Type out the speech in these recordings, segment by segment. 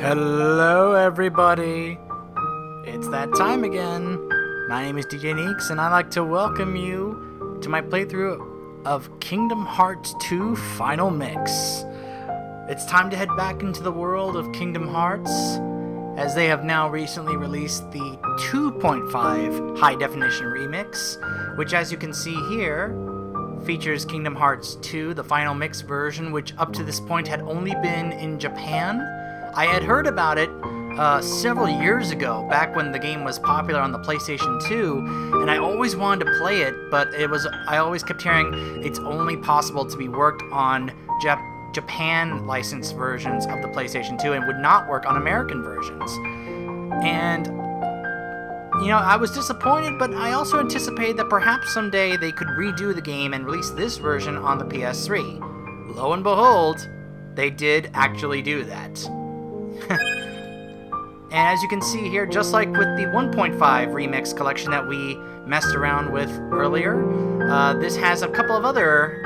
Hello everybody! It's that time again. My name is DJ Neeks and I'd like to welcome you to my playthrough of Kingdom Hearts 2 Final Mix. It's time to head back into the world of Kingdom Hearts, as they have now recently released the 2.5 high definition remix, which, as you can see here, features Kingdom Hearts 2, the Final Mix version, which up to this point had only been in Japan. I had heard about it several years ago, back when the game was popular on the PlayStation 2, and I always wanted to play it, but I always kept hearing it's only possible to be worked on Japan licensed versions of the PlayStation 2 and would not work on American versions. And, I was disappointed, but I also anticipated that perhaps someday they could redo the game and release this version on the PS3. Lo and behold, they did actually do that. And as you can see here, just like with the 1.5 remix collection that we messed around with earlier, this has a couple of other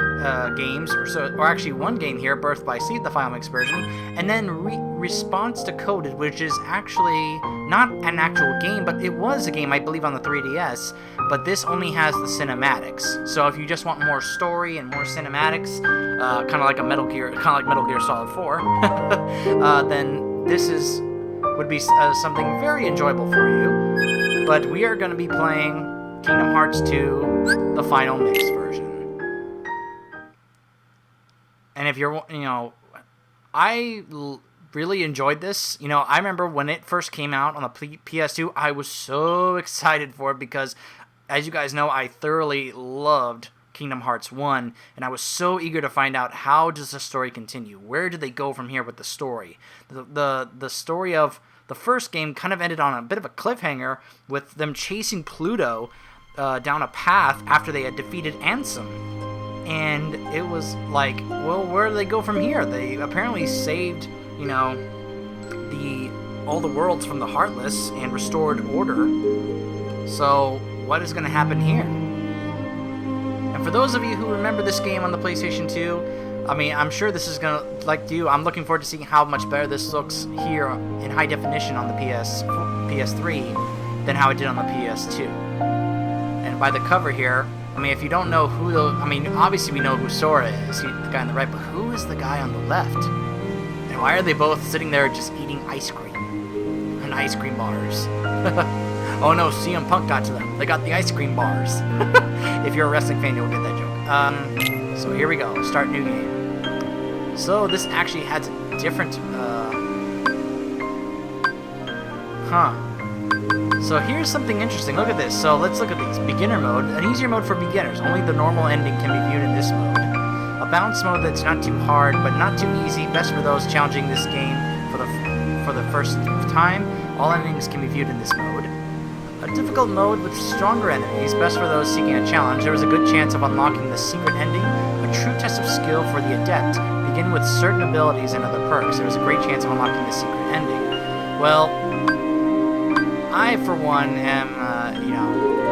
games, or actually one game here, Birth by Sleep, the Final Mix version, and then Response Decoded, which is actually not an actual game, but it was a game, I believe, on the 3DS, but this only has the cinematics. So if you just want more story and more cinematics, kind of like Metal Gear Solid 4, then this would be something very enjoyable for you. But we are going to be playing Kingdom Hearts 2, the Final Mix version. And if you're, I really enjoyed this. I remember when it first came out on the PS2, I was so excited for it because, as you guys know, I thoroughly loved Kingdom Hearts 1, and I was so eager to find out, how does the story continue? Where do they go from here with the story? The story of the first game kind of ended on a bit of a cliffhanger with them chasing Pluto down a path after they had defeated Ansem. And it was like, well, where do they go from here? They apparently saved, all the worlds from the Heartless and restored order. So what is going to happen here? And for those of you who remember this game on the PlayStation 2, I'm sure this is going to, like you, I'm looking forward to seeing how much better this looks here in high definition on the PS3 than how it did on the PS2. And by the cover here, if you don't know who obviously we know who Sora is, the guy on the right, but who is the guy on the left? And why are they both sitting there just eating ice cream? And ice cream bars. Oh no, CM Punk got to them. They got the ice cream bars. If you're a wrestling fan, you'll get that joke. So here we go. Start new game. So this actually has a different... So here's something interesting. Look at this. So let's look at these. Beginner mode. An easier mode for beginners. Only the normal ending can be viewed in this mode. A balance mode that's not too hard, but not too easy. Best for those challenging this game for the first time. All endings can be viewed in this mode. A difficult mode with stronger enemies, best for those seeking a challenge. There is a good chance of unlocking the secret ending, a true test of skill for the adept. Begin with certain abilities and other perks. There is a great chance of unlocking the secret ending. Well, I, for one, am,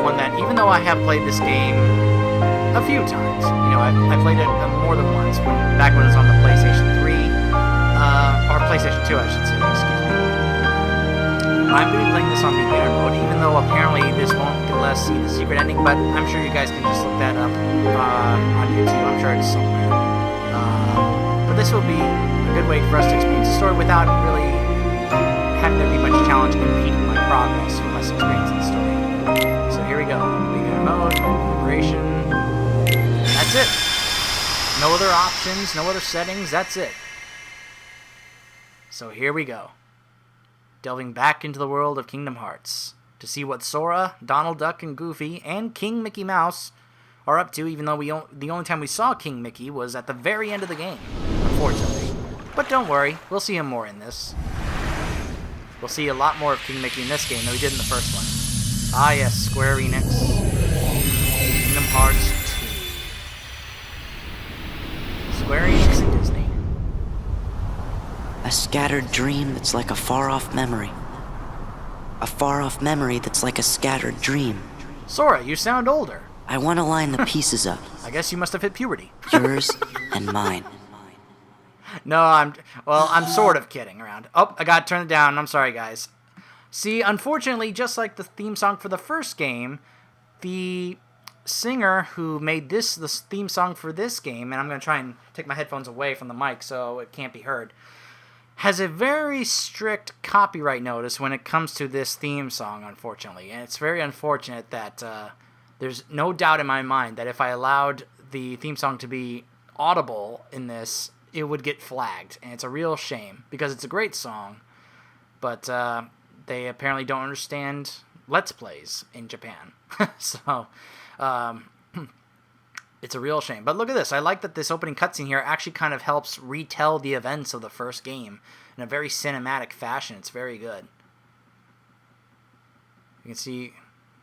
one that, even though I have played this game a few times, I played it more than once, back when it was on the PlayStation 3, or PlayStation 2, I should say, excuse me. I'm going to be playing this on beginner mode, even though apparently this won't let us see the secret ending, but I'm sure you guys can just look that up on YouTube. I'm sure it's somewhere. But this will be a good way for us to experience the story without really having there be much challenge impeding my progress with less experience in the story. So here we go. Beginner mode, liberation. That's it. No other options, no other settings, that's it. So here we go. Delving back into the world of Kingdom Hearts to see what Sora, Donald Duck, and Goofy, and King Mickey Mouse are up to, even though the only time we saw King Mickey was at the very end of the game, unfortunately. But don't worry, we'll see him more in this. We'll see a lot more of King Mickey in this game than we did in the first one. Ah yes, Square Enix. Kingdom Hearts 2. Square Enix and Disney. A scattered dream that's like a far-off memory. A far-off memory that's like a scattered dream. Sora, you sound older. I want to line the pieces up. I guess you must have hit puberty. Yours and mine. I'm sort of kidding around. Oh, I gotta turn it down. I'm sorry, guys. See, unfortunately, just like the theme song for the first game, the singer who made the theme song for this game, and I'm gonna try and take my headphones away from the mic so it can't be heard, has a very strict copyright notice when it comes to this theme song, unfortunately. And it's very unfortunate that there's no doubt in my mind that if I allowed the theme song to be audible in this, it would get flagged. And it's a real shame, because it's a great song, but they apparently don't understand Let's Plays in Japan. So, it's a real shame. But look at this. I like that this opening cutscene here actually kind of helps retell the events of the first game in a very cinematic fashion. It's very good. You can see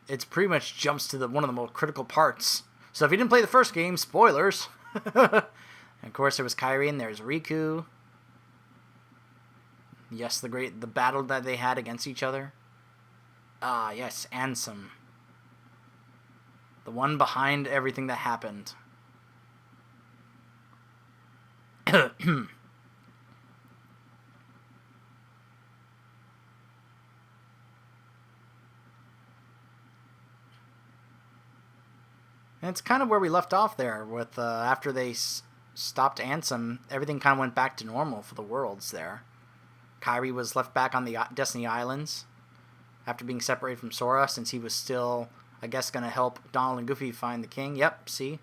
it's pretty much jumps to one of the most critical parts. So if you didn't play the first game, spoilers. And of course, there was Kairi and there's Riku. Yes, the battle that they had against each other. Ah, yes, Ansem. The one behind everything that happened. And it's kind of where we left off there with after they stopped Ansem, everything kind of went back to normal for the worlds there. Kairi was left back on the Destiny Islands after being separated from Sora, since he was still, I guess, going to help Donald and Goofy find the king. Yep, see?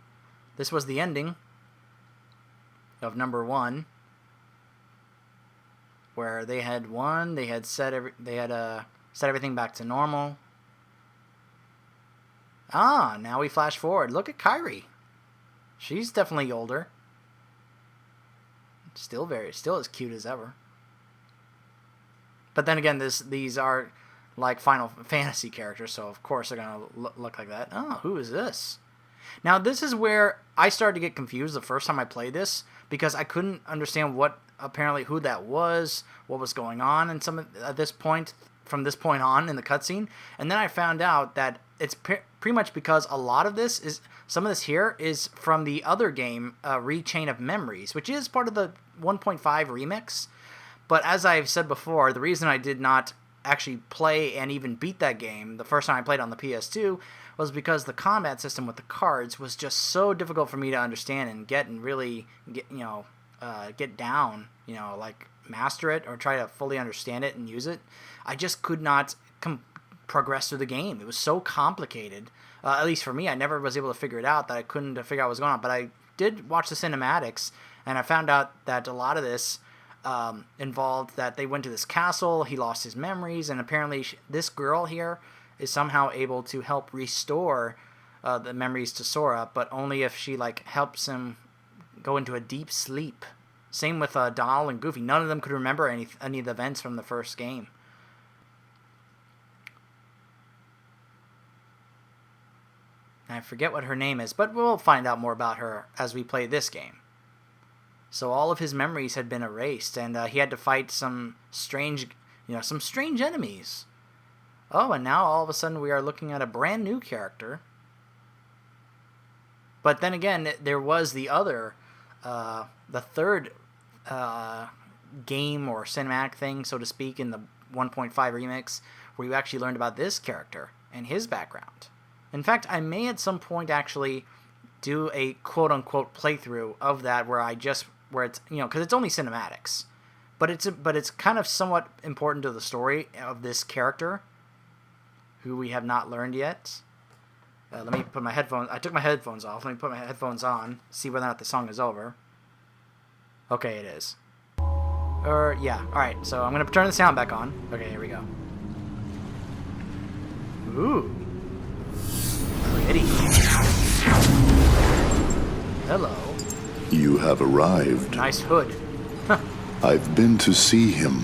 This was the ending of number 1, where they had won, they had set everything back to normal. Ah, now we flash forward. Look at Kairi. She's definitely older. Still as cute as ever. But then again, these are like Final Fantasy characters, so of course they're gonna look like that. Oh, who is this? Now this is where I started to get confused the first time I played this, because I couldn't understand who that was, what was going on, and from this point on in the cutscene, and then I found out that it's pretty much because some of this here is from the other game, Rechain of Memories, which is part of the 1.5 remix. But as I've said before, the reason I did not actually play and even beat that game the first time I played on the PS2 was because the combat system with the cards was just so difficult for me to understand and get down, like master it or try to fully understand it and use it. I just could not progress through the game. It was so complicated. At least for me, I never was able to figure it out, that I couldn't figure out what was going on. But I did watch the cinematics, and I found out that a lot of this involved that they went to this castle, he lost his memories, and apparently this girl here is somehow able to help restore the memories to Sora, but only if she helps him go into a deep sleep. Same with Donald and Goofy. None of them could remember any of the events from the first game. I forget what her name is, but we'll find out more about her as we play this game. So all of his memories had been erased, and he had to fight some strange enemies. Oh, and now all of a sudden we are looking at a brand new character. But then again, there was the third game or cinematic thing, so to speak, in the 1.5 remix, where you actually learned about this character and his background. In fact, I may at some point actually do a quote-unquote playthrough of that where it's, because it's only cinematics, but it's kind of somewhat important to the story of this character, who we have not learned yet. Let me put my headphones. I took my headphones off. Let me put my headphones on. See whether or not the song is over. Okay, it is. Yeah. All right. So I'm gonna turn the sound back on. Okay, here we go. Ooh. Pretty. Hello. You have arrived. Nice hood. I've been to see him.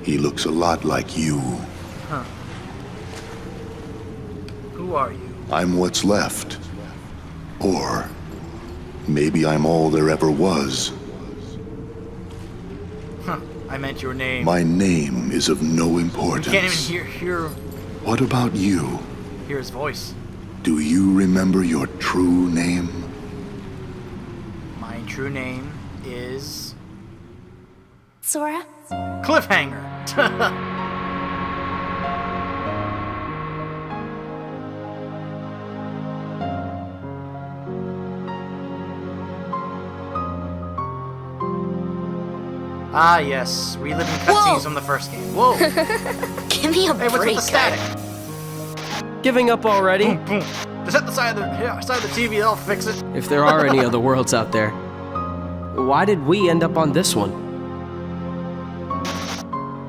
He looks a lot like you. Huh. Who are you? I'm what's left. Or maybe I'm all there ever was. Huh. I meant your name. My name is of no importance. You can't even hear. What about you? Hear his voice. Do you remember your true name? My true name is... Sora? Cliffhanger! Ah, yes. Reliving cutscenes from the first game. Whoa! Give me a Hey, what's with break. the static? Giving up already? Boom, boom. Just hit the side of the TV, they'll fix it. If there are any other worlds out there, why did we end up on this one?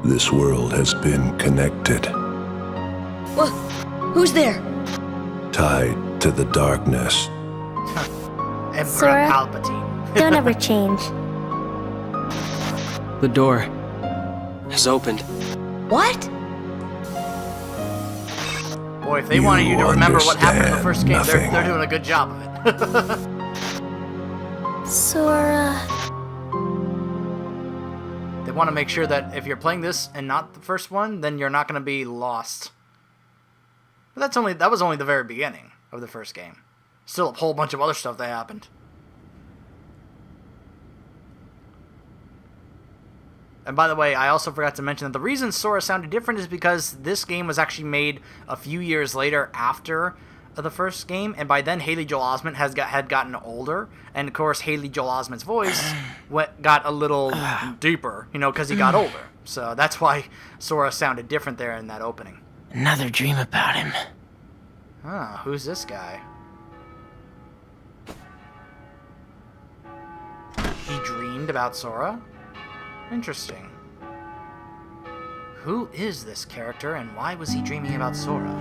This world has been connected, Whoa, who's there? tied to the darkness. Emperor Sora? Palpatine. Don't ever change. The door has opened. What? Boy, if they wanted you to remember what happened in the first game, understand they're doing a good job of it. Sora... They want to make sure that if you're playing this and not the first one, then you're not going to be lost. But that was only the very beginning of the first game. Still a whole bunch of other stuff that happened. And by the way, I also forgot to mention that the reason Sora sounded different is because this game was actually made a few years later after the first game, and by then Haley Joel Osment had gotten older, and of course Haley Joel Osment's voice got a little deeper, because he got older. So that's why Sora sounded different there in that opening. Another dream about him. Ah, who's this guy? He dreamed about Sora? Interesting. Who is this character, and why was he dreaming about Sora?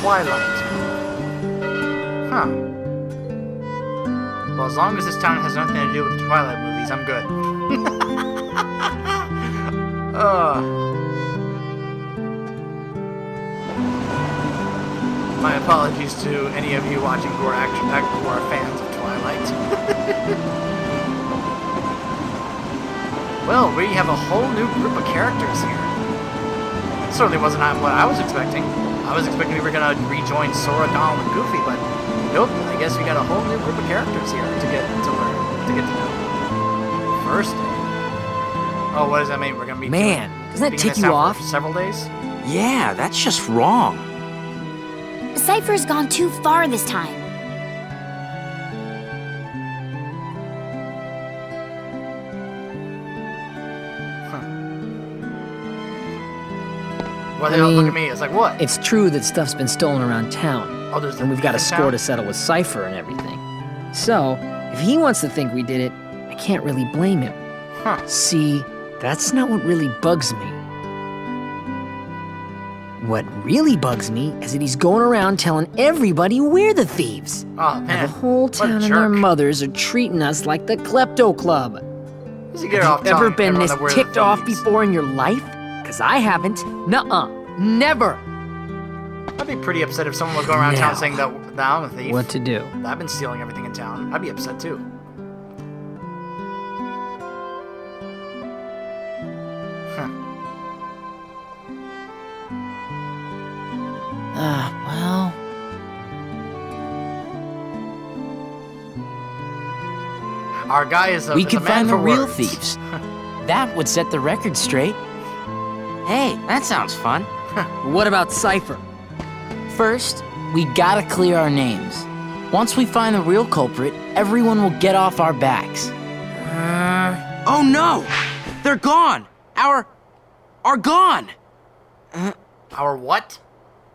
Twilight. Huh. Well, as long as this town has nothing to do with the Twilight movies, I'm good. My apologies to any of you watching who are fans of Twilight. Well, we have a whole new group of characters here. Certainly wasn't what I was expecting. I was expecting we were gonna rejoin Sora, Donald, and Goofy, but nope. I guess we got a whole new group of characters here to get to know. First day. Oh, what does that mean? We're gonna be Man, doesn't that being tick this you out off? for several days? Yeah, that's just wrong. Cypher's gone too far this time. Well, they all look at me. It's like, what? It's true that stuff's been stolen around town, Oh, there's and we've got a thief in score town? to settle with Cypher and everything. So, if he wants to think we did it, I can't really blame him. Huh. See, that's not what really bugs me. What really bugs me is that he's going around telling everybody we're the thieves. Oh, Now man. the whole What a town and their jerk. mothers are treating us like the Klepto Club. Does he get off Have you ever telling been everyone this that we're the ticked off thieves? before in your life? 'Cause I haven't. Nuh-uh. Never. I'd be pretty upset if someone was going around town Now. saying that I'm a thief. What to do? I've been stealing everything in town. I'd be upset too. Huh. Well, Our guy is a we is a could man find for the real words. thieves. That would set the record straight. Hey, that sounds fun. What about Cypher? First, we gotta clear our names. Once we find the real culprit, everyone will get off our backs. Oh no! They're gone! Our gone! Our what?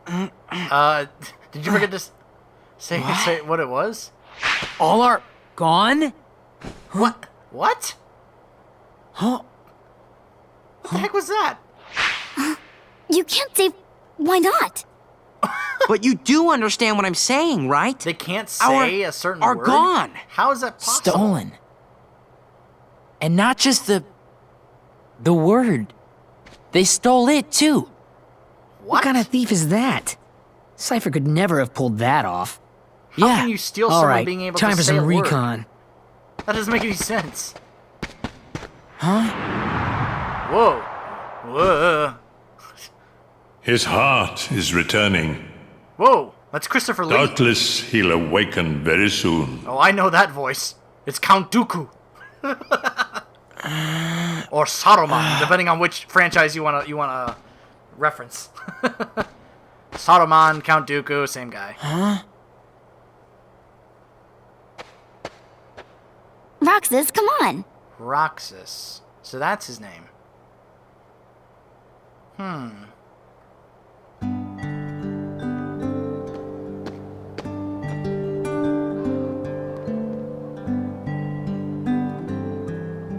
Did you forget to say what it was? All are gone? What? What? Huh? What the heck was that? You can't say... Why not? But you do understand what I'm saying, right? They can't say a certain are word? gone. How is that possible? Stolen. And not just the word. They stole it too. What? What kind of thief is that? Cypher could never have pulled that off. How Yeah. can you steal All someone right, being able time to for say some a word? recon. That doesn't make any sense. Huh? Whoa. Whoa. His heart is returning. Whoa, that's Christopher Lee. Doubtless he'll awaken very soon. Oh, I know that voice. It's Count Dooku. Or Saruman, depending on which franchise you wanna reference. Saruman, Count Dooku, same guy. Huh? Roxas, come on. Roxas. So that's his name.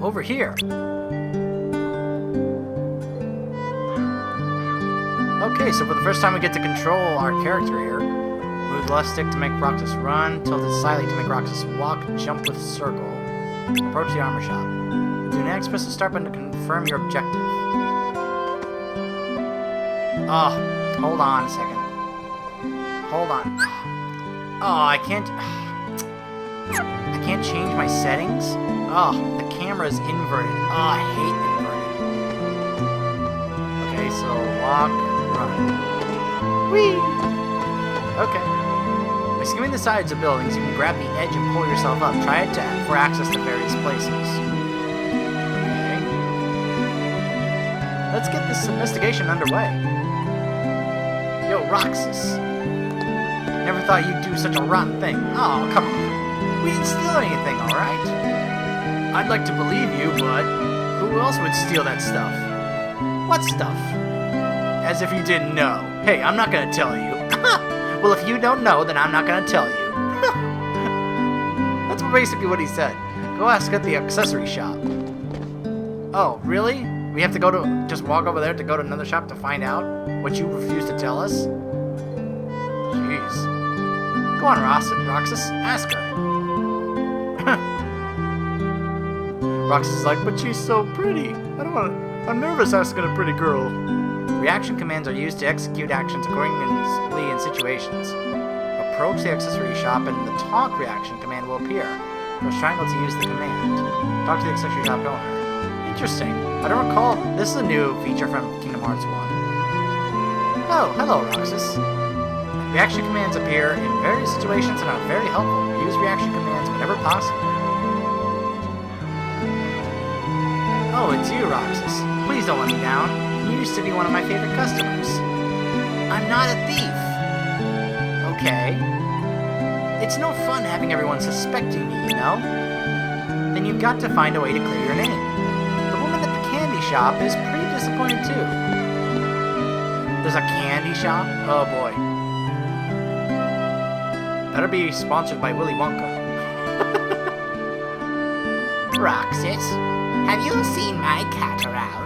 Over here. Okay, so for the first time we get to control our character here. Move left stick to make Roxas run, tilt it slightly to make Roxas walk, jump with circle. Approach the armor shop. Do next, press the start button to confirm your objective. Oh, hold on a second. Hold on. Oh, I can't change my settings? Oh, the camera's inverted. Oh, I hate inverted. Okay, so walk, run. Whee! Okay. By skimming the sides of buildings, you can grab the edge and pull yourself up. Try it for access to various places. Okay. Let's get this investigation underway. Yo, Roxas. Never thought you'd do such a rotten thing. Oh, come on. We didn't steal anything, alright? I'd like to believe you, but who else would steal that stuff? What stuff? As if you didn't know. Hey, I'm not gonna tell you. Well, if you don't know, then I'm not gonna tell you. That's basically what he said. Go ask at the accessory shop. Oh, really? We have to go to just walk over there to go to another shop to find out what you refuse to tell us? Jeez. Go on, Roxas. Ask her. Roxas is like, but she's so pretty. I'm nervous asking a pretty girl. Reaction commands are used to execute actions accordingly in situations. Approach the accessory shop and the talk reaction command will appear. Press triangle to use the command. Talk to the accessory shop owner. Interesting. I don't recall. This is a new feature from Kingdom Hearts 1. Oh, hello, Roxas. Reaction commands appear in various situations and are very helpful. Use reaction commands whenever possible. Oh, it's you, Roxas. Please don't let me down. You used to be one of my favorite customers. I'm not a thief. Okay. It's no fun having everyone suspecting me, you know? Then you've got to find a way to clear your name. The woman at the candy shop is pretty disappointed too. There's a candy shop? Oh boy. Better be sponsored by Willy Wonka. Roxas, have you seen my cat around?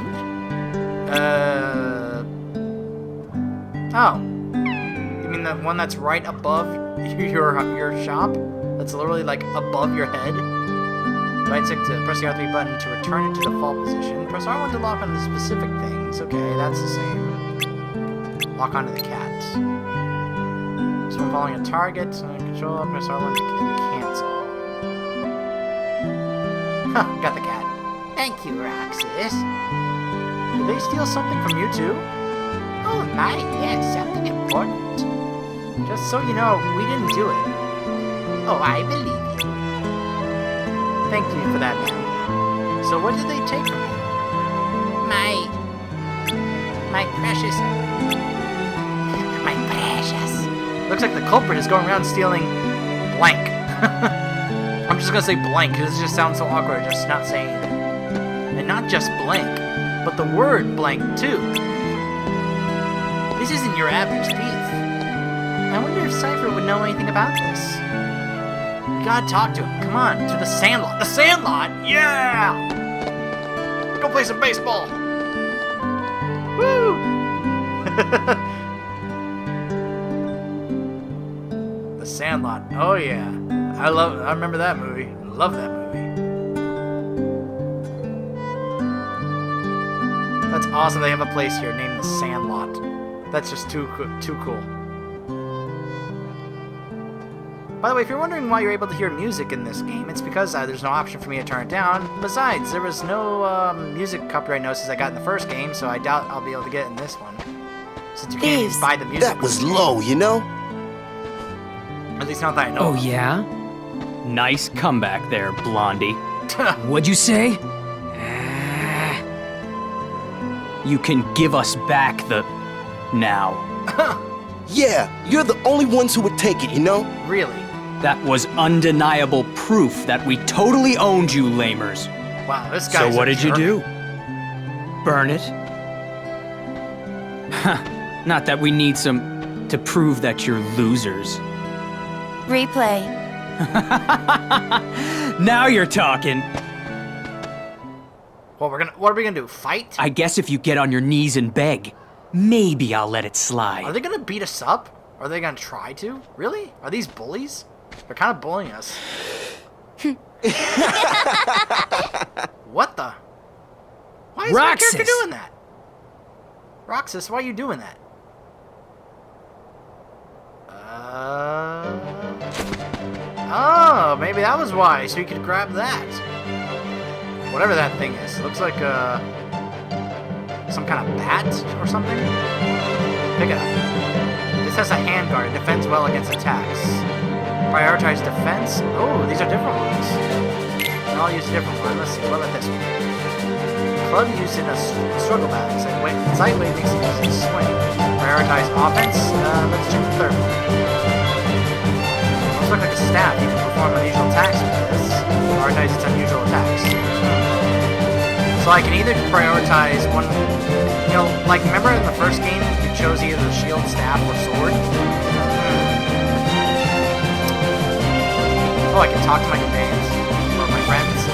Oh. You mean the one that's right above your shop? That's literally like above your head? Right stick to press the R3 button to return it to default position. Press R1 to lock on the specific things. Okay, that's the same. Lock onto the cat. So when following a target, control, press R1 to cancel. Huh, got the cat. Thank you, Roxas. Did they steal something from you too? Oh my, yes, something important. Just so you know, we didn't do it. Oh, I believe you. Thank you for that, man. So what did they take from you? My precious. Looks like the culprit is going around stealing blank. I'm just gonna say blank because it just sounds so awkward just not saying it. And not just blank, but the word blank too. This isn't your average thief. I wonder if Cypher would know anything about this. We gotta talk to him. Come on, to the Sandlot. The Sandlot? Yeah! Go play some baseball. Woo! The Sandlot. Oh yeah. I remember that movie. I love that movie. That's awesome they have a place here named the Sandlot. That's just too cool. By the way, if you're wondering why you're able to hear music in this game, it's because there's no option for me to turn it down. Besides, there was no music copyright notices I got in the first game, so I doubt I'll be able to get it in this one. Since you can't even Thieves. buy the music. That was low, you know? At least not that I know. Oh, of. yeah? Nice comeback there, Blondie. What'd you say? You can give us back the... now. Yeah, you're the only ones who would take it, you know? Really? That was undeniable proof that we totally owned you, lamers. Wow, this So guy's what a did you jerk. do? Burn it? Not that we need some... to prove that you're losers. Replay. Now you're talking. What are we gonna do? Fight? I guess if you get on your knees and beg, maybe I'll let it Are slide. they gonna beat us up? Are they gonna try to? Really? Are these bullies? They're kind of bullying us. What the? Why is my character Roxas! doing that? Roxas, why are you doing that? Oh, maybe that was why, so you could grab that. Whatever that thing is. Looks like some kind of bat or something. Pick it up. This has a handguard. It defends well against attacks. Prioritize defense. Oh, these are different ones. And I'll use a different one. Let's see. What about this one? Club used in a struggle battle. Sideway makes it easy to swing. Prioritize offense. Let's check the third one. Looks like a staff. You can perform unusual attacks with this. Prioritize its unusual attacks. So I can either prioritize one, you know, like remember in the first game you chose either the shield, staff, or sword? Oh, I can talk to my companions or my friends.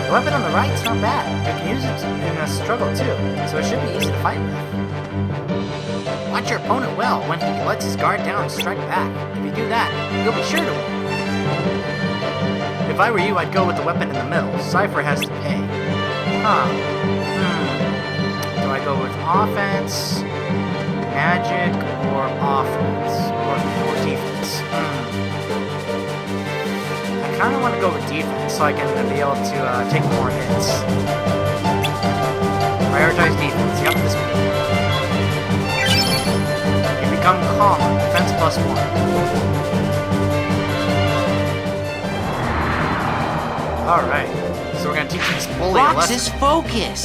The weapon on the right is not bad. You can use it in a struggle too, so it should be easy to fight with. Watch your opponent well when he lets his guard down and strike back. If you do that, you'll be sure to win. If I were you, I'd go with the weapon in the middle. Cypher has to pay. Do I go with offense, magic, or offense? Or defense? I kind of want to go with defense so I can be able to take more hits. Prioritize defense. Yep, this one. You become calm. Defense +1. Alright. So we're gonna teach this bully a lesson. Roxas, focus!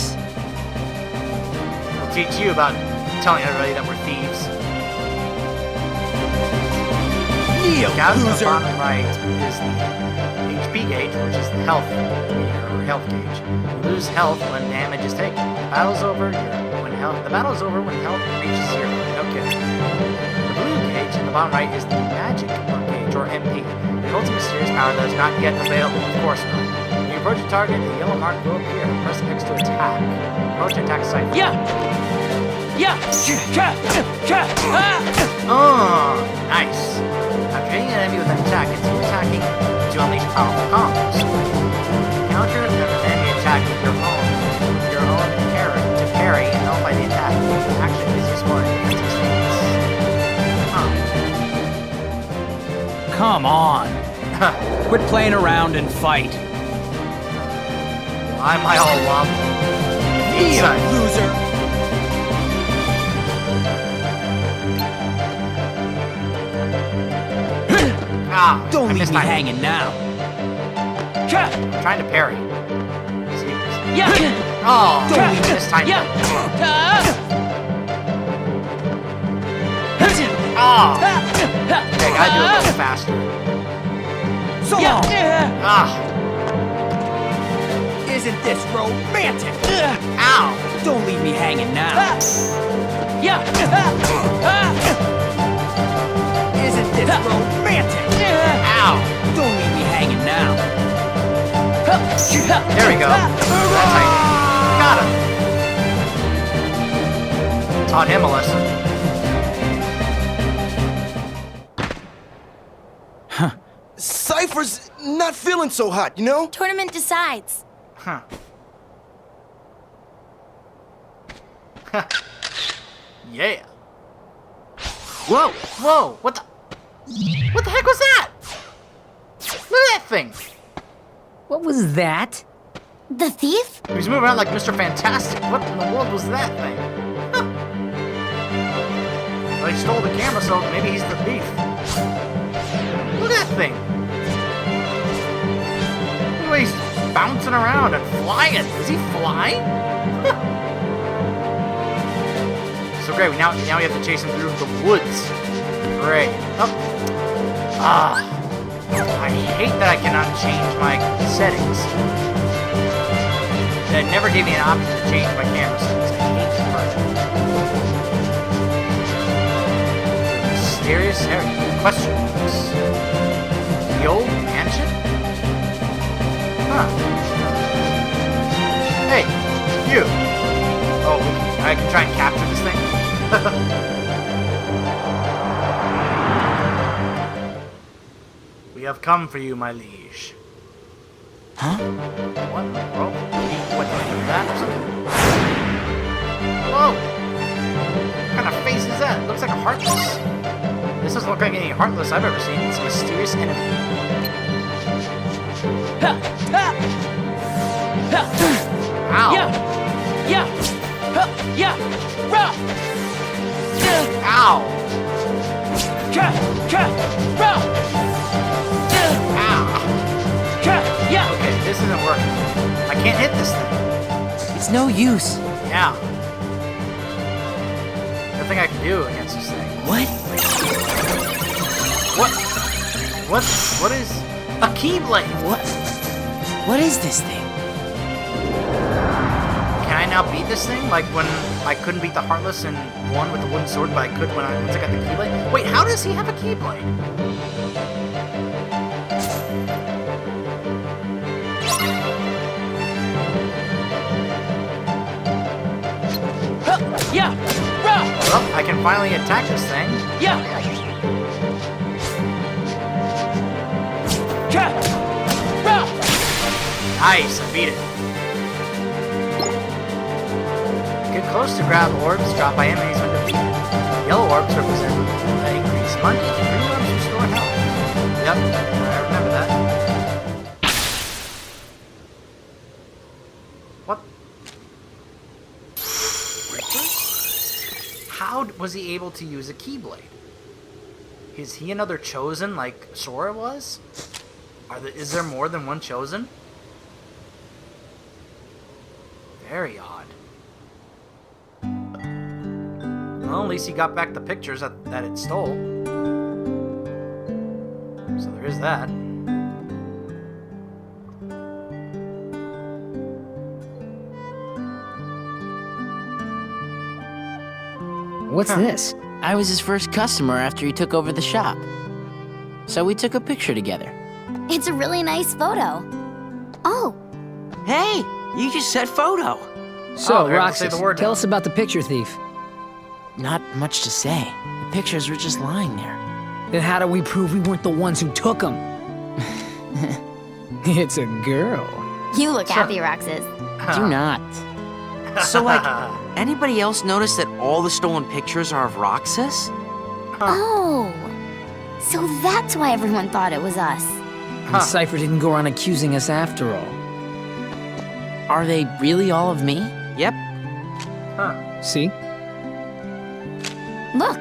We'll teach you about telling everybody that we're thieves. Down to the bottom right is the HP gauge, which is the health meter or health gauge. You lose health when damage is taken. The battle's over when health reaches 0. No kidding. The blue gauge in the bottom right is the magic gauge or MP. It holds a mysterious power that is not yet available. Of course not. When you approach a target, a yellow mark will appear. Press X to attack. Approach and attack Cypher. Oh, nice. After hitting an enemy with an attack, continue attacking to unleash powerful combos. Counter an enemy attack with your own parry and nullify the attack. The action is useful in defensive states. Come on. Quit playing around and fight. Why am I all wobbly? Loser! Ah, Don't I leave missed me my hanging now. I'm trying to parry. See? Yeah. Oh, Don't leave this time. Yeah. Oh. Okay, gotta do it a little faster. So long. Ah. Isn't this romantic? Ow. Don't leave me hanging now. Isn't this romantic? Ow. Don't leave me hanging now. There we go. That's how you got him. Taught him a lesson. Cypher's not feeling so hot, you know? Tournament decides. Huh. Yeah. Whoa! Whoa! What the heck was that? Look at that thing! What was that? The thief? He was moving around like Mr. Fantastic. What in the world was that thing? Well, he stole the camera, so maybe he's the thief. Look at that thing. Look at the way he's bouncing around and flying. Is he flying? So great. Now we have to chase him through the woods. Great. Oh. Ah. I hate that I cannot change my settings. It never gave me an option to change my camera settings. I hate this part. Mysterious area. Questions. The old mansion? Huh. Hey, you. Oh, I can try and capture this thing? We have come for you, my liege. Huh? What in the world? What, that or something? Whoa! What kind of face is that? It looks like a Heartless. This doesn't look like any Heartless I've ever seen. It's a mysterious enemy. Ow! Ow! Okay, this isn't working. I can't hit this thing. It's no use. Yeah. Nothing I can do against this thing. What? What is a Keyblade? What is this thing? Can I now beat this thing? Like when I couldn't beat the Heartless in one with the wooden sword, but I could once I got the Keyblade? Wait, how does he have a Keyblade? Well, I can finally attack this thing. Nice, I beat it. Get close to grab orbs dropped by enemies when defeated. Yellow orbs represent increased money, green orbs restore health. Yep, I remember that. What? How was he able to use a Keyblade? Is he another Chosen like Sora was? Is there more than one Chosen? Very odd. Well, at least he got back the pictures that it stole. So there is that. What's this? I was his first customer after he took over the shop. So we took a picture together. It's a really nice photo. Oh, Hey, you just said photo. So, they're gonna say the Roxas, word tell now. us about the picture thief. Not much to say. The pictures were just lying there. Then how do we prove we weren't the ones who took them? It's a girl. you look happy, Roxas. Do not. So, like, anybody else notice that all the stolen pictures are of Roxas? Oh, so that's why everyone thought it was us. And Cypher didn't go around accusing us after all. Are they really all of me? Yep. See? Look,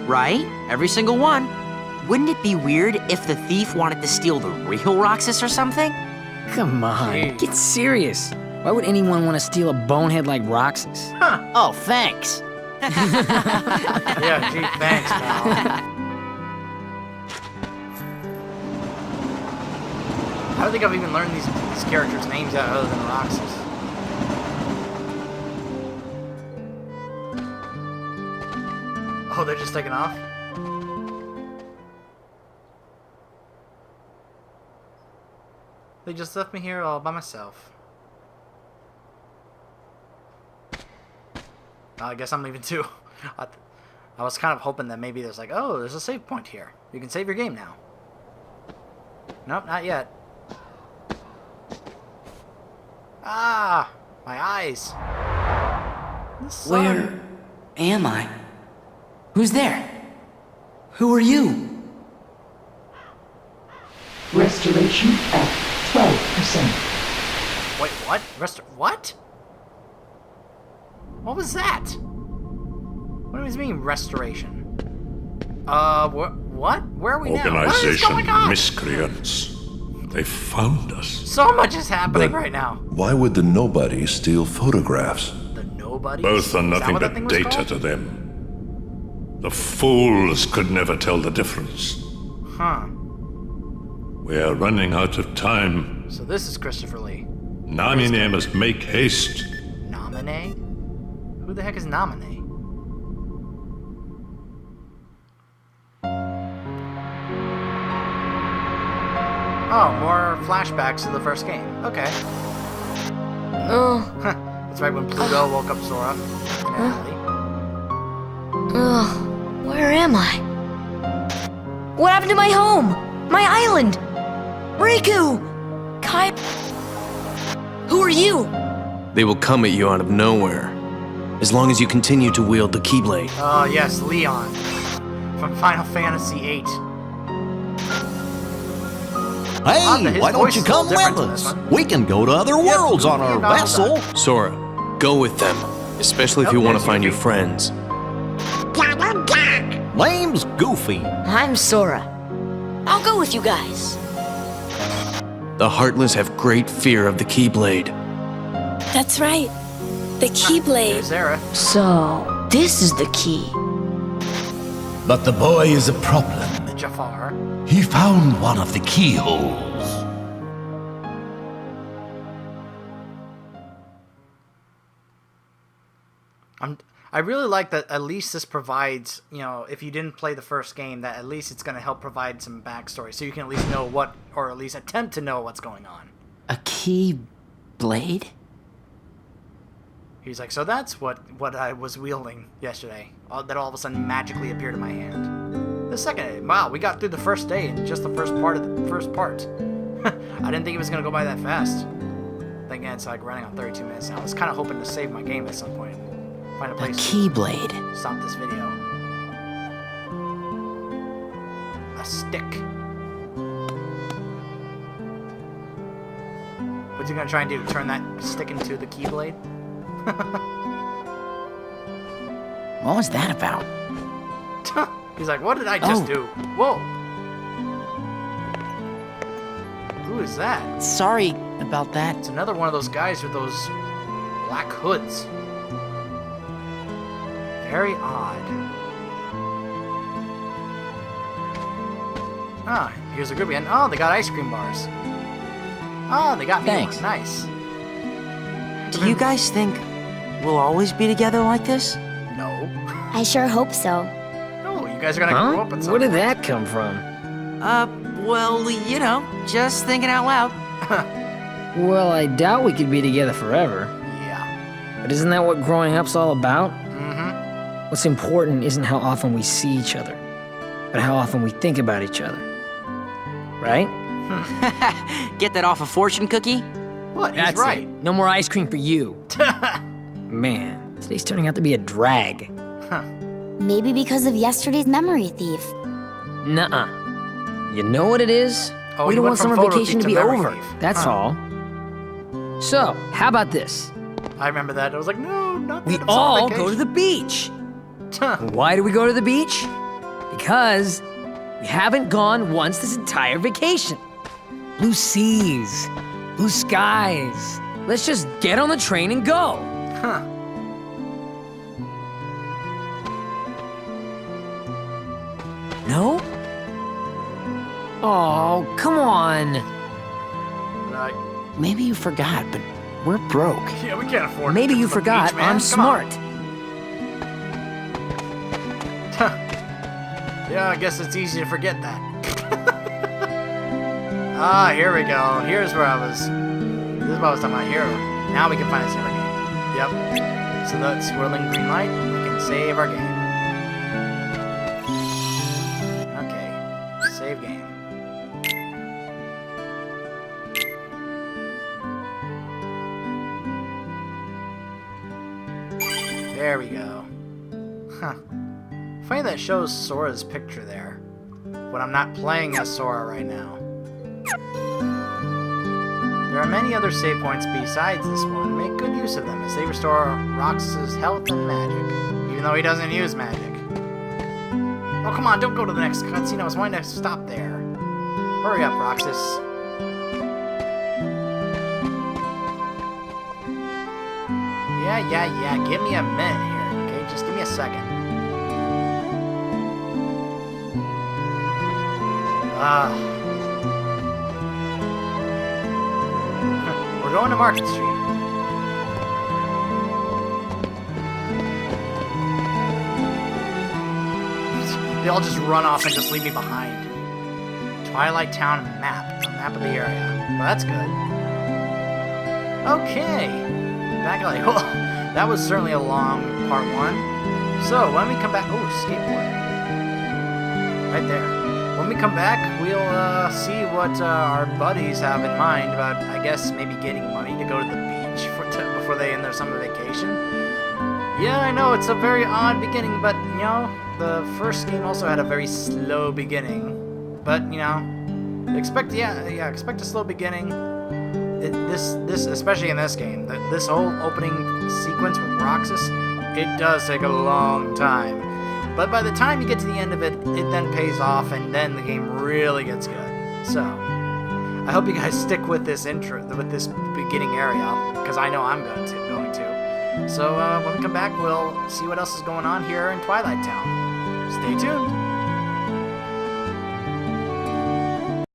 Right? Every single one. Wouldn't it be weird if the thief wanted to steal the real Roxas or something? Come on, Jeez. get serious. Why would anyone want to steal a bonehead like Roxas? Oh, thanks. Yeah, gee, thanks, pal. I don't think I've even learned these characters' names out other than Roxas. Oh, they're just taking off? They just left me here all by myself. I guess I'm leaving too. I was kind of hoping that maybe there's like, oh, there's a save point here. You can save your game now. Nope, not yet. Ah, my eyes. The sun. Where am I? Who's there? Who are you? Restoration at 12%. Wait, what? What? What was that? What does it mean, restoration? What? Where are we now? What is Organization going on? miscreants. They found us. So much is happening But right now. why would the nobody steal photographs? The nobodies? Both are Is that nothing what that but thing was data called? to them. The fools could never tell the difference. Huh. We're running out of time. So this is Christopher Lee. Namine must make haste. Nominee? Who the heck is Nominee? Oh, more flashbacks to the first game. Okay. Oh, That's right when Pluto woke up Sora. In an alley. ugh. Where am I? What happened to my home? My island? Riku! Kai... Who are you? They will come at you out of nowhere. As long as you continue to wield the Keyblade. Oh, yes, Leon. From Final Fantasy VIII. Odd that Hey, his why don't voice you is a little come different with in this us? one. We can go to other worlds on our Goofy and vessel. Donald Sora, go with them. Especially if you Oh, want to there's find new Goofy. friends. Name's Goofy. I'm Sora. I'll go with you guys. The Heartless have great fear of the Keyblade. That's right. The Keyblade. There's Zera. So, this is the key. But the boy is a problem. Jafar. He found one of the keyholes. I really like that at least this provides, you know, if you didn't play the first game, that at least it's going to help provide some backstory so you can at least know what, or at least attempt to know what's going on. A key blade? He's like, so that's what I was wielding yesterday. That all of a sudden magically appeared in my hand. The second day, wow, we got through the first day in just the first part of the first part. I didn't think it was going to go by that fast. Then again, it's like running on 32 minutes now. I was kind of hoping to save my game at some point and find a A place key blade. to stop this video. A stick. What's he gonna try and do? Turn that stick into the Keyblade? What was that about? He's like, what did I just do? Whoa! Who is that? Sorry about that. It's another one of those guys with those black hoods. Very odd. Ah, here's a good one. Oh, they got ice cream bars. Oh, they got me Thanks. one. Nice. Do you guys think we'll always be together like this? No. I sure hope so. No, you guys are gonna grow up at some Where did point. that come from? Well, you know, just thinking out loud. Well, I doubt we could be together forever. Yeah. But isn't that what growing up's all about? Mm-hmm. What's important isn't how often we see each other, but how often we think about each other. Right? Get that off a fortune cookie? What? He's That's right. it. No more ice cream for you. Man, today's turning out to be a drag. Maybe because of yesterday's memory thief. Nuh-uh. You know what it is? Oh, We you don't went want from summer photo vacation thief to be to memory over. thief. That's Huh. all. So, how about this? I remember that. I was like, no, not We that. I'm on all go to vacation. the beach. Why do we go to the beach? Because we haven't gone once this entire vacation. Blue seas, blue skies. Let's just get on the train and go. Huh. No? Oh, come on. Right. Maybe you forgot, but we're broke. Yeah, we can't afford. Maybe to you go to the forgot beach, man. I'm Come smart. on. Yeah, I guess it's easy to forget that. Ah, here we go. Here's where I was. This is what I was talking about here. Now we can find a save our game. Yep. So that's swirling green light. We can save our game. Okay. Save game. There we go. Huh. Funny that it shows Sora's picture there, when I'm not playing as Sora right now. There are many other save points besides this one. Make good use of them as they restore Roxas' health and magic. Even even though he doesn't use magic. Oh, come on, don't go to the next cutscene. I was wanting to stop there. Hurry up, Roxas. Yeah. Give me a minute here, okay? Just give me a second. We're going to Market Street. They all just run off and just leave me behind. Twilight Town map. A map of the area. Well, that's good. Okay. Back like, oh, that was certainly a long part 1. So, when we come back... Oh, skateboard. Right there. When we come back, we'll see what our buddies have in mind about, I guess, maybe getting money to go to the beach before they end their summer vacation. Yeah, I know, it's a very odd beginning, but, you know, the first game also had a very slow beginning. But, you know, expect a slow beginning. This especially in this game, this whole opening sequence with Roxas, it does take a long time. But by the time you get to the end of it, it then pays off, and then the game really gets good. So, I hope you guys stick with this with this beginning area, because I know I'm going to. So, when we come back, we'll see what else is going on here in Twilight Town. Stay tuned!